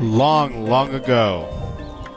Long, long ago,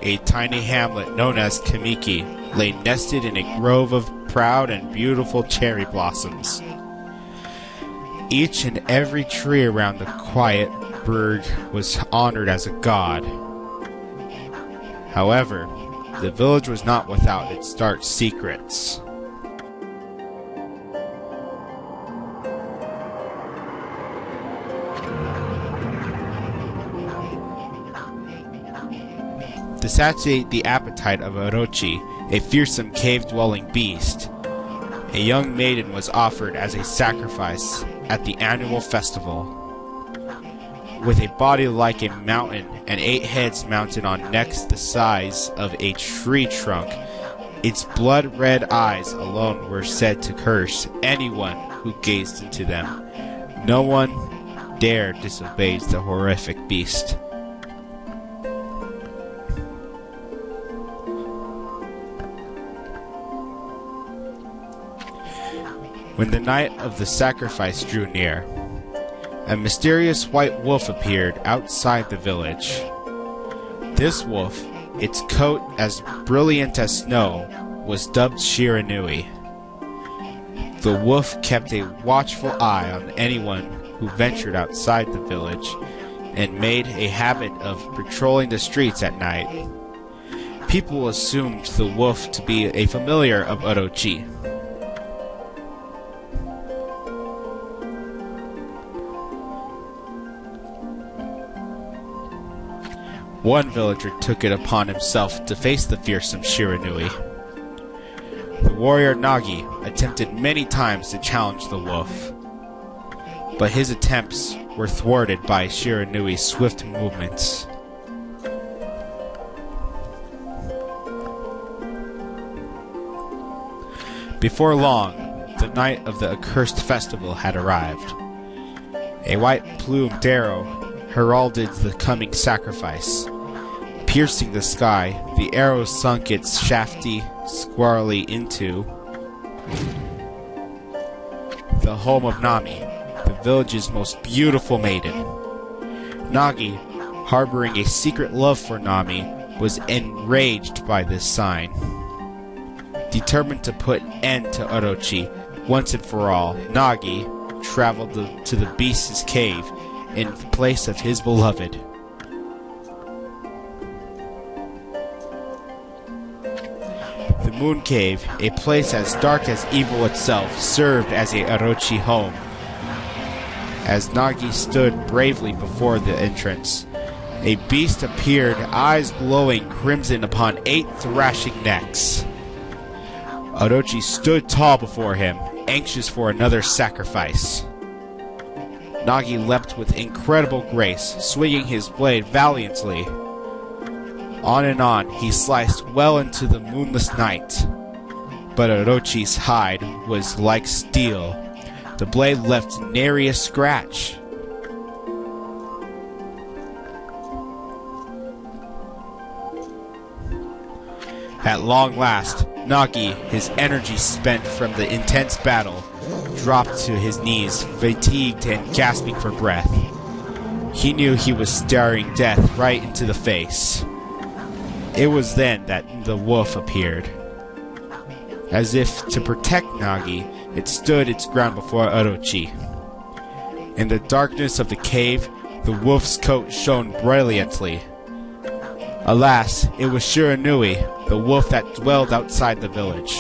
a tiny hamlet known as Kamiki lay nested in a grove of proud and beautiful cherry blossoms. Each and every tree around the quiet burg was honored as a god. However, the village was not without its dark secrets. To satiate the appetite of Orochi, a fearsome cave-dwelling beast, a young maiden was offered as a sacrifice at the annual festival. With a body like a mountain and 8 heads mounted on necks the size of a tree trunk, its blood-red eyes alone were said to curse anyone who gazed into them. No one dared disobey the horrific beast. When the night of the sacrifice drew near, a mysterious white wolf appeared outside the village. This wolf, its coat as brilliant as snow, was dubbed Shiranui. The wolf kept a watchful eye on anyone who ventured outside the village and made a habit of patrolling the streets at night. People assumed the wolf to be a familiar of Orochi. One villager took it upon himself to face the fearsome Shiranui. The warrior Nagi attempted many times to challenge the wolf, but his attempts were thwarted by Shiranui's swift movements. Before long, the night of the accursed festival had arrived. A white-plumed arrow heralded the coming sacrifice. Piercing the sky, the arrow sunk its shafty squarely into the home of Nami, the village's most beautiful maiden. Nagi, harboring a secret love for Nami, was enraged by this sign. Determined to put an end to Orochi once and for all, Nagi traveled to the beast's cave in place of his beloved. The Moon Cave, a place as dark as evil itself, served as a Orochi home. As Nagi stood bravely before the entrance, a beast appeared, eyes glowing crimson upon 8 thrashing necks. Orochi stood tall before him, anxious for another sacrifice. Nagi leapt with incredible grace, swinging his blade valiantly. On and on, he sliced well into the moonless night. But Orochi's hide was like steel. The blade left nary a scratch. At long last, Nagi, his energy spent from the intense battle, dropped to his knees, fatigued and gasping for breath. He knew he was staring death right into the face. It was then that the wolf appeared. As if to protect Nagi, it stood its ground before Orochi. In the darkness of the cave, the wolf's coat shone brilliantly. Alas, it was Shiranui, the wolf that dwelled outside the village.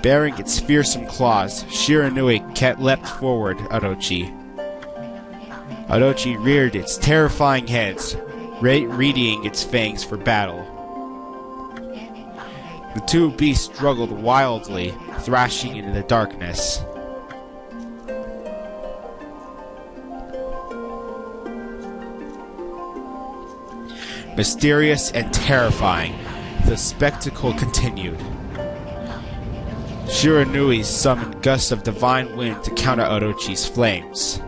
Bearing its fearsome claws, Shiranui leapt forward Orochi. Orochi reared its terrifying heads, readying its fangs for battle. The two beasts struggled wildly, thrashing in the darkness. Mysterious and terrifying, the spectacle continued. Shiranui summoned gusts of divine wind to counter Orochi's flames.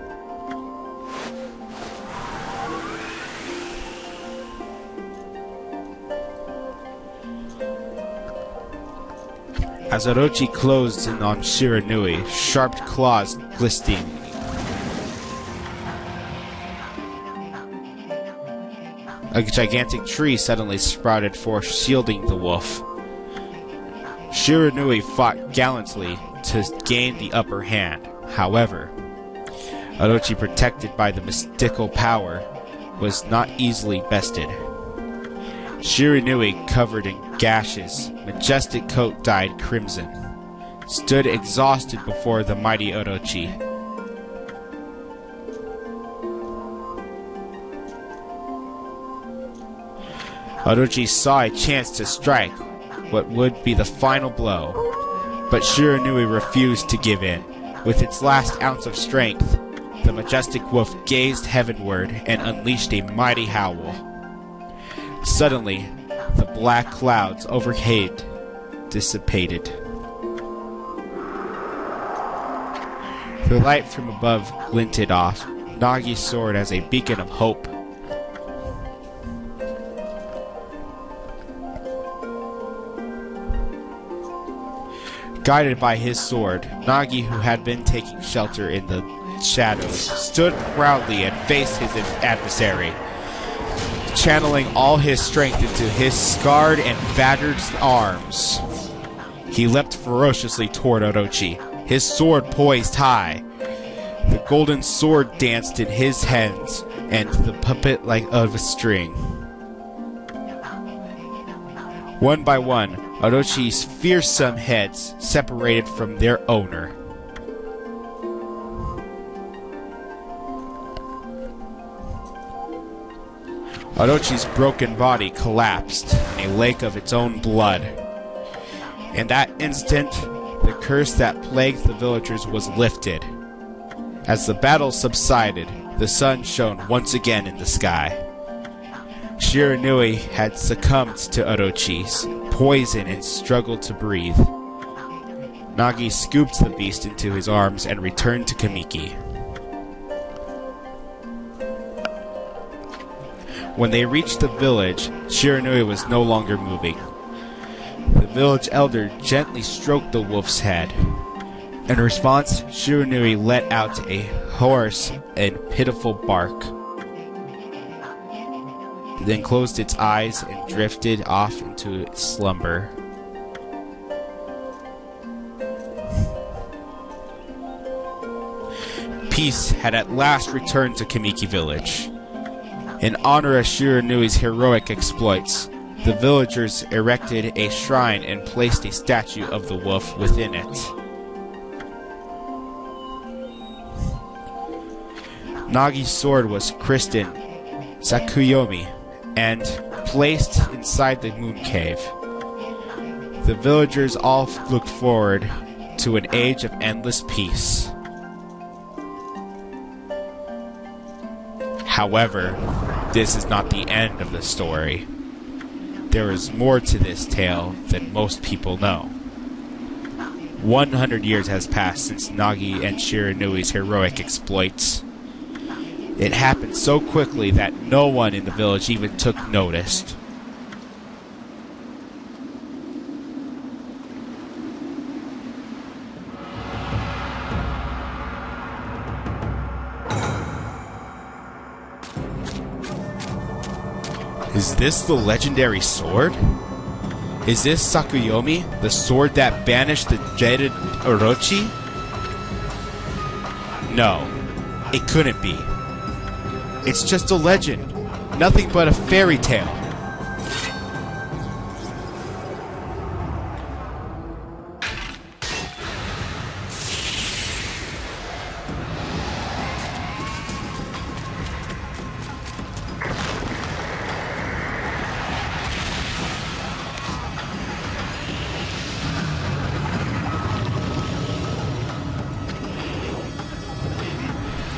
As Orochi closed in on Shiranui, sharp claws glistening. A gigantic tree suddenly sprouted forth, shielding the wolf. Shiranui fought gallantly to gain the upper hand. However, Orochi, protected by the mystical power, was not easily bested. Shiranui, covered in gashes, majestic coat dyed crimson, stood exhausted before the mighty Orochi. Orochi saw a chance to strike what would be the final blow, but Shiranui refused to give in. With its last ounce of strength, the majestic wolf gazed heavenward and unleashed a mighty howl. Suddenly, the black clouds overhead dissipated. The light from above glinted off Nagi's sword as a beacon of hope. Guided by his sword, Nagi, who had been taking shelter in the shadows, stood proudly and faced his adversary, channeling all his strength into his scarred and battered arms. He leapt ferociously toward Orochi, his sword poised high. The golden sword danced in his hands, and the puppet like of a string. One by one, Orochi's fearsome heads separated from their owner. Orochi's broken body collapsed in a lake of its own blood. In that instant, the curse that plagued the villagers was lifted. As the battle subsided, the sun shone once again in the sky. Shiranui had succumbed to Orochi's poison and struggled to breathe. Nagi scooped the beast into his arms and returned to Kamiki. When they reached the village, Shiranui was no longer moving. The village elder gently stroked the wolf's head. In response, Shiranui let out a hoarse and pitiful bark, then closed its eyes and drifted off into slumber. Peace had at last returned to Kamiki village. In honor of Shiranui's heroic exploits, the villagers erected a shrine and placed a statue of the wolf within it. Nagi's sword was christened Tsukuyomi and placed inside the moon cave. The villagers all looked forward to an age of endless peace. However, this is not the end of the story. There is more to this tale than most people know. 100 years has passed since Nagi and Shiranui's heroic exploits. It happened so quickly that no one in the village even took notice. Is this the legendary sword? Is this Tsukuyomi, the sword that banished the dreaded Orochi? No, it couldn't be. It's just a legend, nothing but a fairy tale.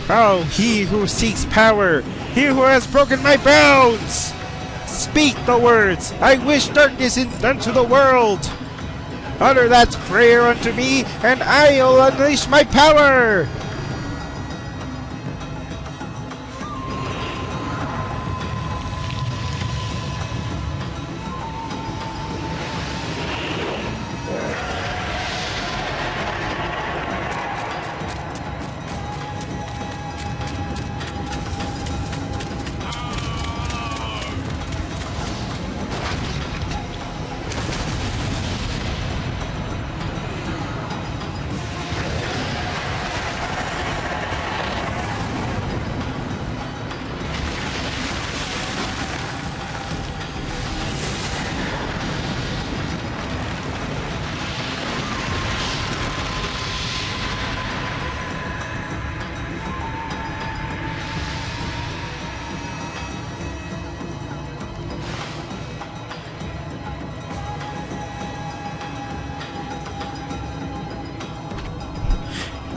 Oh, he who seeks power, he who has broken my bounds! Speak the words, I wish darkness unto the world! Utter that prayer unto me, and I'll unleash my power!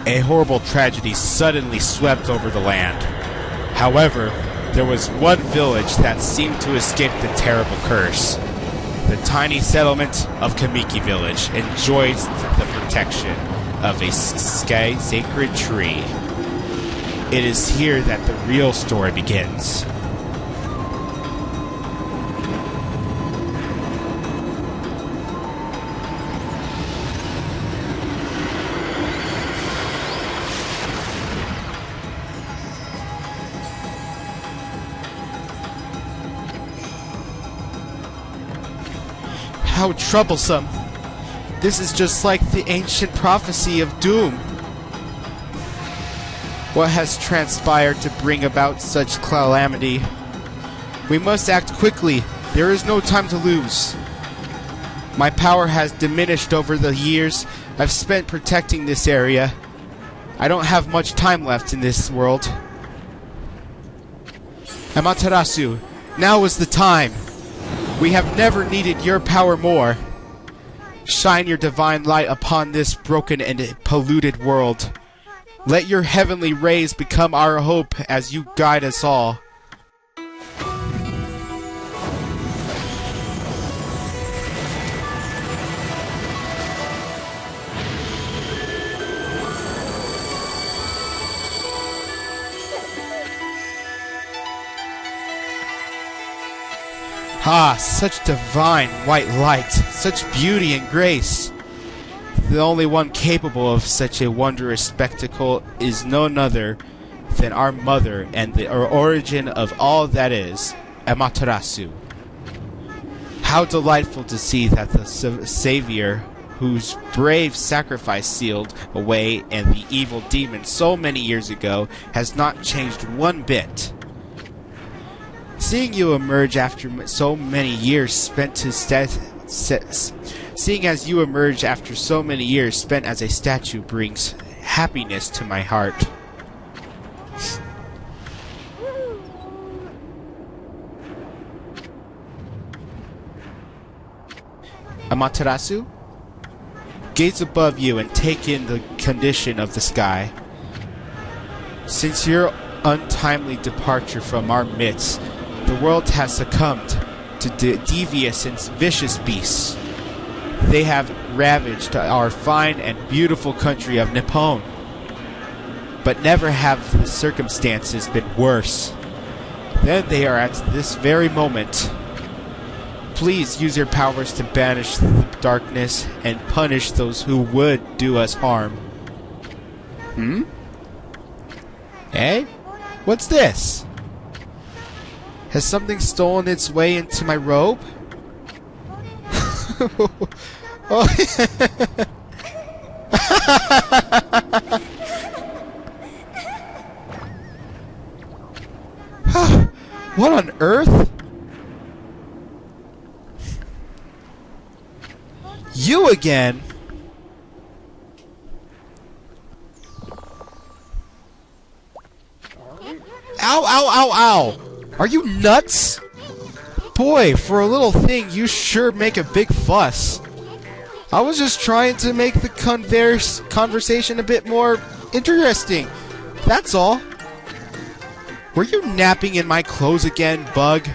A horrible tragedy suddenly swept over the land. However, there was one village that seemed to escape the terrible curse. The tiny settlement of Kamiki Village enjoys the protection of a sacred tree. It is here that the real story begins. How troublesome. This is just like the ancient prophecy of doom. What has transpired to bring about such calamity? We must act quickly. There is no time to lose. My power has diminished over the years I've spent protecting this area. I don't have much time left in this world. Amaterasu, now is the time. We have never needed your power more. Shine your divine light upon this broken and polluted world. Let your heavenly rays become our hope as you guide us all. Ah, such divine white light, such beauty and grace. The only one capable of such a wondrous spectacle is none other than our mother and the origin of all that is, Amaterasu. How delightful to see that the Savior, whose brave sacrifice sealed away and the evil demon so many years ago, has not changed one bit. Seeing you emerge after so many years spent seeing as you emerge after so many years spent as a statue brings happiness to my heart. Amaterasu, gaze above you and take in the condition of the sky. Since your untimely departure from our midst, the world has succumbed to devious and vicious beasts. They have ravaged our fine and beautiful country of Nippon. But never have the circumstances been worse. Then they are at this very moment. Please use your powers to banish the darkness and punish those who would do us harm. Eh? What's this? Has something stolen its way into my robe? Oh. What on earth? You again? Ow, ow, ow, ow! Are you nuts? Boy, for a little thing, you sure make a big fuss. I was just trying to make the conversation a bit more interesting. That's all. Were you napping in my clothes again, Bug?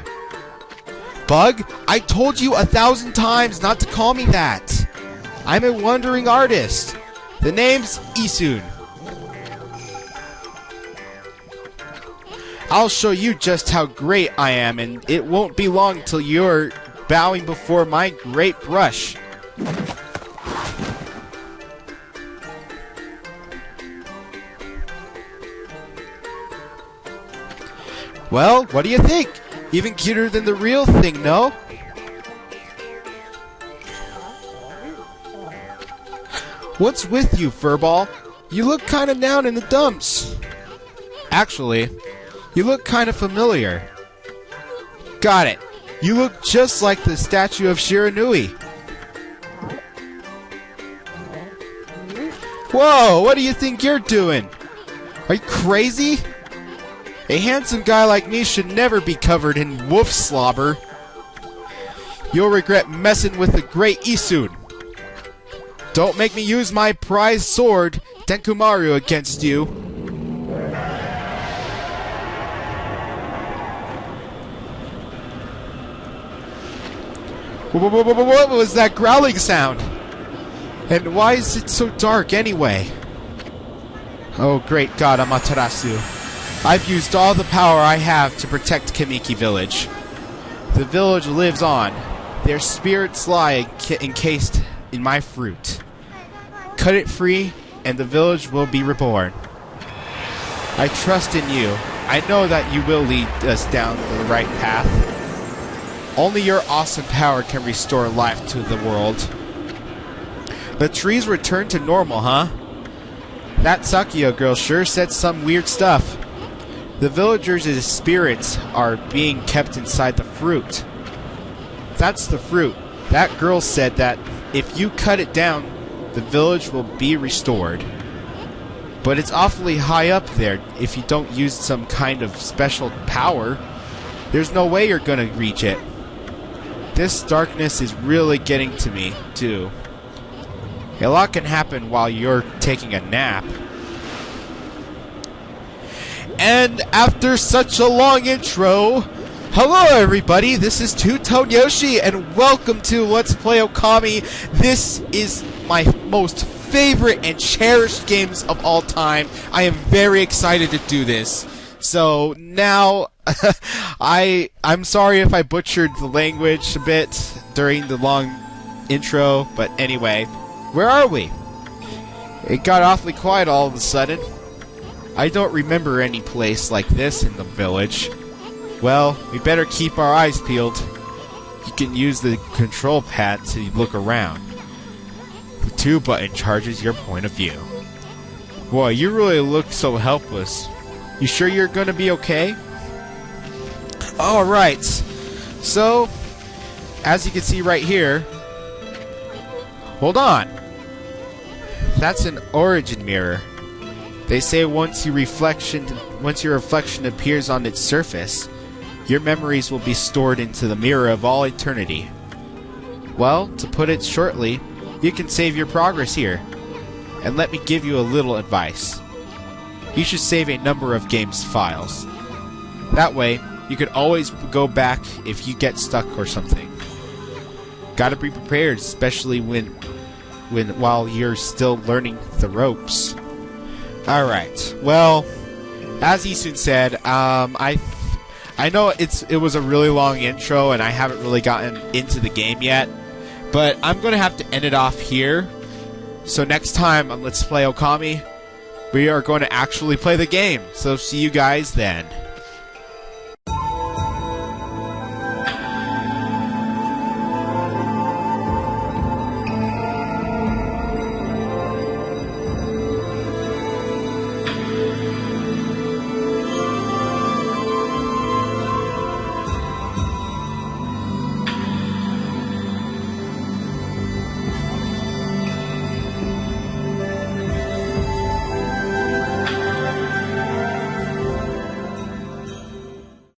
Bug, I told you 1,000 times not to call me that. I'm a wandering artist. The name's Issun. I'll show you just how great I am, and it won't be long till you're bowing before my great brush. Well, what do you think? Even cuter than the real thing, no? What's with you, Furball? You look kinda down in the dumps. Actually, you look kinda familiar. Got it. You look just like the statue of Shiranui. Whoa, what do you think you're doing? Are you crazy? A handsome guy like me should never be covered in wolf slobber. You'll regret messing with the great Issun. Don't make me use my prized sword Denkumaru against you. What was that growling sound? And why is it so dark anyway? Oh, great God, Amaterasu. I've used all the power I have to protect Kamiki Village. The village lives on. Their spirits lie encased in my fruit. Cut it free, and the village will be reborn. I trust in you. I know that you will lead us down the right path. Only your awesome power can restore life to the world. The trees return to normal, huh? That Sakio girl sure said some weird stuff. The villagers' spirits are being kept inside the fruit. That's the fruit. That girl said that if you cut it down, the village will be restored. But it's awfully high up there. If you don't use some kind of special power, there's no way you're gonna reach it. This darkness is really getting to me, too. A lot can happen while you're taking a nap. And after such a long intro, hello everybody, this is Two-Tone Yoshi, and welcome to Let's Play Okami. This is my most favorite and cherished games of all time. I am very excited to do this. So now, I'm sorry if I butchered the language a bit during the long intro, but anyway, where are we? It got awfully quiet all of a sudden. I don't remember any place like this in the village. Well, we better keep our eyes peeled. You can use the control pad to look around. The 2 button charges your point of view. Boy, you really look so helpless. You sure you're gonna be okay? Alright. So, as you can see right here... Hold on! That's an origin mirror. They say once your reflection appears on its surface, your memories will be stored into the mirror of all eternity. Well, to put it shortly, you can save your progress here. And let me give you a little advice. You should save a number of games files. That way, you can always go back if you get stuck or something. Gotta be prepared, especially while you're still learning the ropes. Alright, well, as Issun said, I know it was a really long intro and I haven't really gotten into the game yet, but I'm gonna have to end it off here. So next time on Let's Play Okami, we are going to actually play the game. So see you guys then.